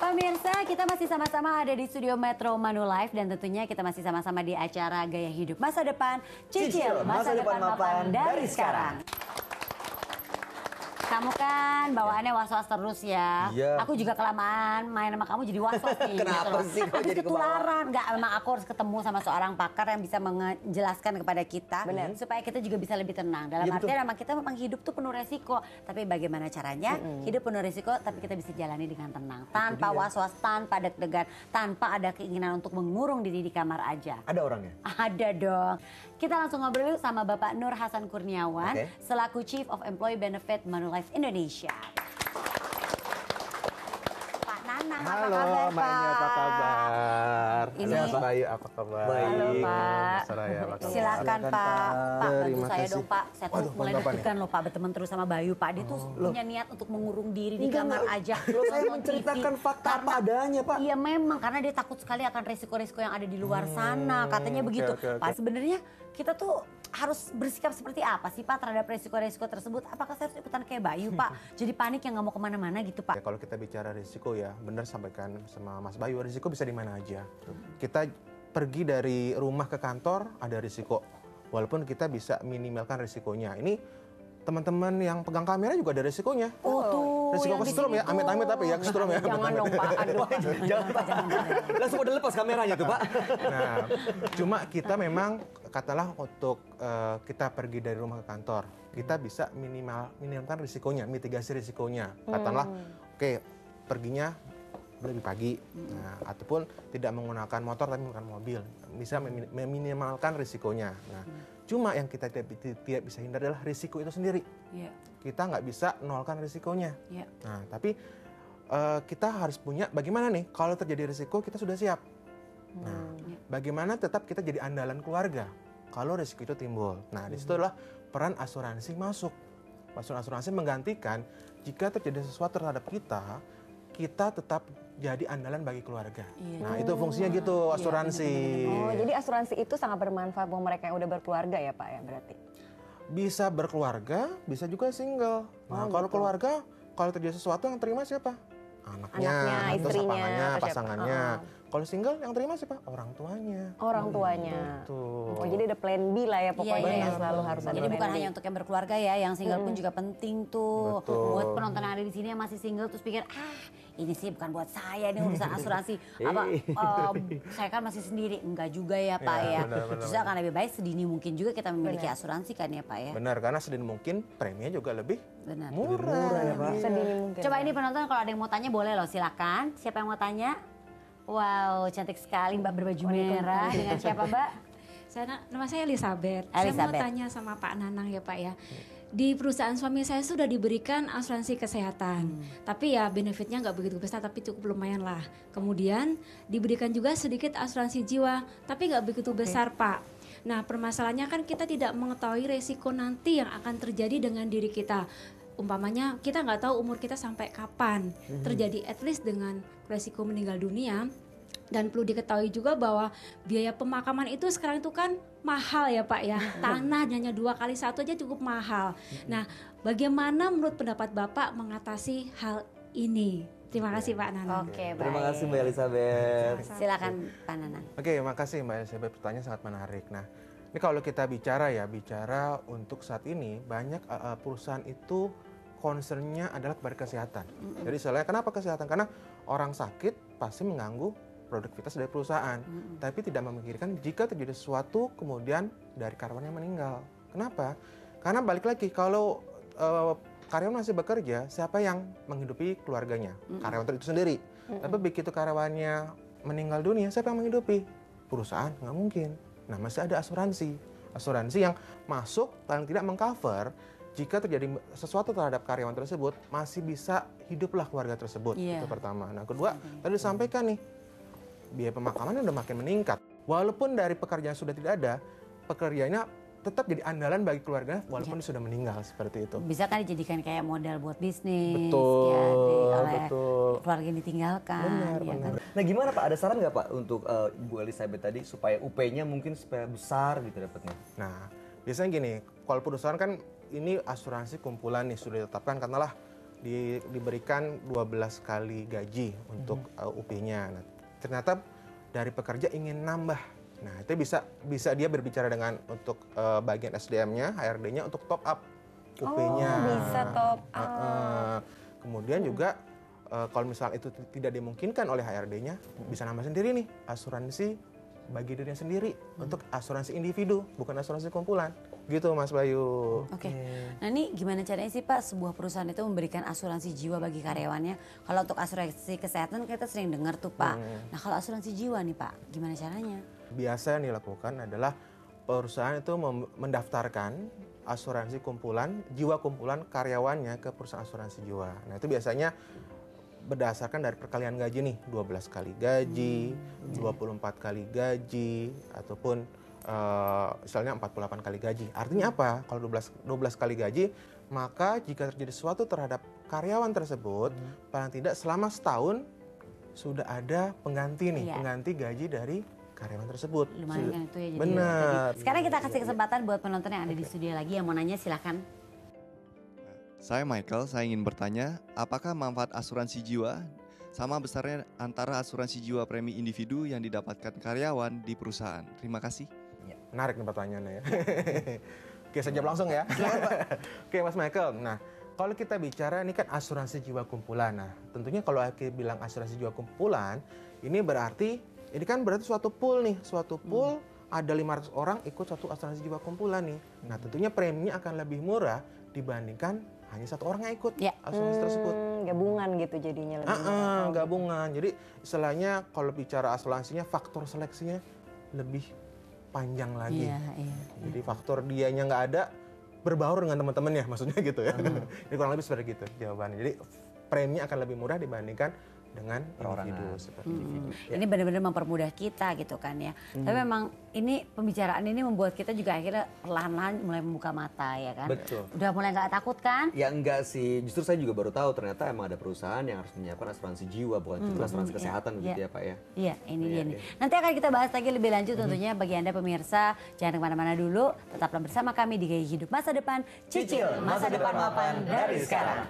Pemirsa, kita masih sama-sama ada di studio Metro Manulife dan tentunya kita masih sama-sama di acara Gaya Hidup Masa Depan. Cicil masa depan mapan dari sekarang. Kamu kan bawaannya was-was terus ya. Iya. Aku juga kelamaan main sama kamu jadi was-was nih. Kenapa sih kok jadi ketularan? Enggak, memang aku harus ketemu sama seorang pakar yang bisa menjelaskan kepada kita. Benar. Supaya kita juga bisa lebih tenang. Dalam Iya, artian memang kita memang hidup tuh penuh resiko. Tapi bagaimana caranya? Hidup penuh resiko tapi kita bisa jalani dengan tenang. Tanpa was-was, tanpa deg-degan, tanpa ada keinginan untuk mengurung diri di kamar aja. Ada orangnya? Ada dong. Kita langsung ngobrol yuk sama Bapak Nur Hasan Kurniawan, selaku Chief of Employee Benefit Manulife Indonesia. Pak Nanang, apa Halo, kabar Pak? Mainnya apa kabar? Ini- Halo, Mas Bayu, apa kabar? Baik. Halo Pak. Soraya, apa kabar? Silakan Pak. Pak, bantu Terima saya kasih. dong Pak. Saya tuh mulai deg-degan loh Pak berteman terus sama Bayu Pak. Dia tuh punya niat untuk mengurung diri di kamar aja. Loh, saya nonton menceritakan TV. fakta apa adanya, Pak. Iya memang, karena dia takut sekali akan resiko-resiko yang ada di luar sana. Katanya begitu. oke. Pak, sebenarnya kita tuh harus bersikap seperti apa sih Pak terhadap resiko-resiko tersebut? Apakah saya harus ikutan kayak Bayu Pak? Jadi panik yang nggak mau kemana-mana gitu Ya, Pak? kalau kita bicara risiko ya, benar sampaikan sama Mas Bayu, risiko bisa di mana aja. Kita pergi dari rumah ke kantor, ada risiko. Walaupun kita bisa minimalkan risikonya. Ini teman-teman yang pegang kamera juga ada risikonya. Oh tuh. Risiko yang di kesetrum sini ya, tuh. amit-amit apa ya, kesetrum ya. Jangan dong Pak, aduh Pak. Jangan, Pak. Langsung udah lepas kameranya tuh, Pak. Nah, cuma kita memang katalah untuk kita pergi dari rumah ke kantor, kita bisa minimalkan risikonya, mitigasi risikonya. Katakanlah, oke, perginya lebih pagi, nah, ataupun tidak menggunakan motor tapi menggunakan mobil, bisa meminimalkan risikonya. Nah, cuma yang kita tidak bisa hindari adalah risiko itu sendiri. Iya. Kita nggak bisa nolkan risikonya. Iya. Nah, tapi kita harus punya bagaimana nih kalau terjadi risiko kita sudah siap. Nah, bagaimana tetap kita jadi andalan keluarga kalau risiko itu timbul. Nah, di situ adalah peran asuransi masuk. Asuransi menggantikan jika terjadi sesuatu terhadap kita tetap jadi andalan bagi keluarga. Iya. Nah, itu fungsinya gitu asuransi. Oh, jadi asuransi itu sangat bermanfaat buat mereka yang udah berkeluarga ya Pak ya berarti? Bisa berkeluarga, bisa juga single. Nah, kalau keluarga, kalau terjadi sesuatu yang terima siapa? Anaknya, atau istrinya, pasangannya, atau siapa? pasangannya. Kalau single yang terima siapa? Orang tuanya. Orang tuanya. Tuh. Oh, jadi ada plan B lah ya pokoknya Iya, yang selalu harus ada Jadi plan bukan B. hanya untuk yang berkeluarga ya, yang single pun juga penting tuh. Betul. Buat penonton yang ada di sini yang masih single terus pikir, ini sih bukan buat saya, ini urusan asuransi. Saya kan masih sendiri. Enggak juga ya Pak ya. benar. Justru akan lebih baik sedini mungkin juga kita memiliki asuransi kan ya Pak ya. Benar, karena sedini mungkin preminya juga lebih Benar. murah. ya, Pak. Sedini mungkin. Coba ini penonton kalau ada yang mau tanya boleh loh, silakan. Siapa yang mau tanya? Wow, cantik sekali Mbak berbaju merah. Dengan siapa Mbak? Nama saya Elizabeth. Saya mau Elizabeth. tanya sama Pak Nanang ya Pak ya. Di perusahaan suami saya sudah diberikan asuransi kesehatan, tapi ya benefitnya nggak begitu besar, tapi cukup lumayan lah. Kemudian diberikan juga sedikit asuransi jiwa, tapi nggak begitu besar Pak. Nah permasalahannya kan kita tidak mengetahui resiko nanti yang akan terjadi dengan diri kita. Umpamanya kita nggak tahu umur kita sampai kapan terjadi, at least dengan resiko meninggal dunia. Dan perlu diketahui juga bahwa biaya pemakaman itu sekarang itu kan mahal ya Pak ya. Tanah hanya 2 kali 1 aja cukup mahal. Nah bagaimana menurut pendapat Bapak mengatasi hal ini? Terima kasih Pak Nanang. Oke, baik. Terima kasih Mbak Elizabeth. Silakan Pak Nanang. Oke, makasih Mbak Elizabeth, pertanyaan sangat menarik. Nah, ini kalau kita bicara untuk saat ini banyak perusahaan itu concernnya adalah kepada kesehatan. Jadi soalnya kenapa kesehatan? Karena orang sakit pasti mengganggu produktivitas dari perusahaan, tapi tidak memikirkan jika terjadi sesuatu kemudian dari karyawan yang meninggal. Kenapa? Karena balik lagi kalau karyawan masih bekerja, siapa yang menghidupi keluarganya? Karyawan itu sendiri. Tapi begitu karyawannya meninggal dunia, siapa yang menghidupi? Perusahaan nggak mungkin. Nah, masih ada asuransi yang masuk paling tidak mengcover jika terjadi sesuatu terhadap karyawan tersebut, masih bisa hiduplah keluarga tersebut. Iya. Itu pertama. Nah, kedua, tadi disampaikan nih, biaya pemakaman udah makin meningkat. Walaupun dari pekerjaan sudah tidak ada, pekerjaannya tetap jadi andalan bagi keluarga walaupun dia sudah meninggal, seperti itu. Bisa kan dijadikan kayak modal buat bisnis. Betul, ya, oleh betul. keluarga yang ditinggalkan. Benar, ya benar. kan? Nah gimana Pak, ada saran nggak Pak untuk Ibu Elizabeth tadi supaya UP-nya mungkin supaya besar gitu dapatnya? Nah, biasanya gini, kalau perusahaan kan ini asuransi kumpulan nih sudah ditetapkan katakanlah diberikan 12 kali gaji untuk UP-nya. Nah, ternyata dari pekerja ingin nambah. Nah, itu bisa dia berbicara dengan untuk bagian SDM-nya, HRD-nya untuk top up UP-nya. Oh, bisa top up. Kemudian juga kalau misalnya itu tidak dimungkinkan oleh HRD-nya, bisa nambah sendiri nih asuransi bagi dirinya sendiri untuk asuransi individu, bukan asuransi kumpulan. Gitu Mas Bayu. Oke. Nah ini gimana caranya sih Pak sebuah perusahaan itu memberikan asuransi jiwa bagi karyawannya? Kalau untuk asuransi kesehatan kita sering dengar tuh Pak. Nah kalau asuransi jiwa nih Pak, gimana caranya? Biasa yang dilakukan adalah perusahaan itu mendaftarkan asuransi kumpulan, jiwa kumpulan karyawannya ke perusahaan asuransi jiwa. Nah itu biasanya berdasarkan dari perkalian gaji nih, 12 kali gaji, 24 kali gaji, ataupun misalnya 48 kali gaji. Artinya apa? Kalau 12 kali gaji, maka jika terjadi sesuatu terhadap karyawan tersebut, paling tidak selama setahun sudah ada pengganti nih, pengganti gaji dari karyawan tersebut. Lumayan kan itu ya jadi. Benar. Sekarang kita kasih kesempatan buat penonton yang ada di studio lagi yang mau nanya silahkan. Saya Michael, saya ingin bertanya, apakah manfaat asuransi jiwa sama besarnya antara asuransi jiwa premi individu yang didapatkan karyawan di perusahaan? Terima kasih. Menarik nih pertanyaannya ya. Oke, saya jawab langsung ya. Oke, Mas Michael. Nah, kalau kita bicara ini kan asuransi jiwa kumpulan. Nah, tentunya kalau Aki bilang asuransi jiwa kumpulan, ini kan berarti suatu pool nih, suatu pool ada 500 orang ikut satu asuransi jiwa kumpulan nih. Nah, tentunya preminya akan lebih murah dibandingkan hanya satu orang yang ikut asuransi tersebut. Gabungan gitu jadinya lebih murah. Gabungan. Jadi istilahnya kalau bicara asuransinya faktor seleksinya lebih panjang lagi. Jadi faktor dianya nggak ada berbaur dengan teman-temannya, maksudnya gitu ya. Jadi kurang lebih seperti itu jawabannya. Jadi preminya akan lebih murah dibandingkan dengan individu seperti individu. Ini benar-benar mempermudah kita gitu kan ya. Tapi memang ini pembicaraan ini membuat kita juga akhirnya perlahan-lahan mulai membuka mata ya kan. Betul. Udah mulai nggak takut kan? Ya enggak sih, justru saya juga baru tahu ternyata emang ada perusahaan yang harus menyiapkan asuransi jiwa, bukan cuma asuransi kesehatan gitu ya Pak ya. Iya, ini dia nih. Nanti akan kita bahas lagi lebih lanjut tentunya bagi Anda pemirsa. Jangan kemana-mana dulu, tetaplah bersama kami di Gaya Hidup Masa Depan. Cicil masa depan mapan dari sekarang.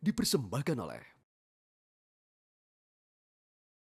Dipersembahkan oleh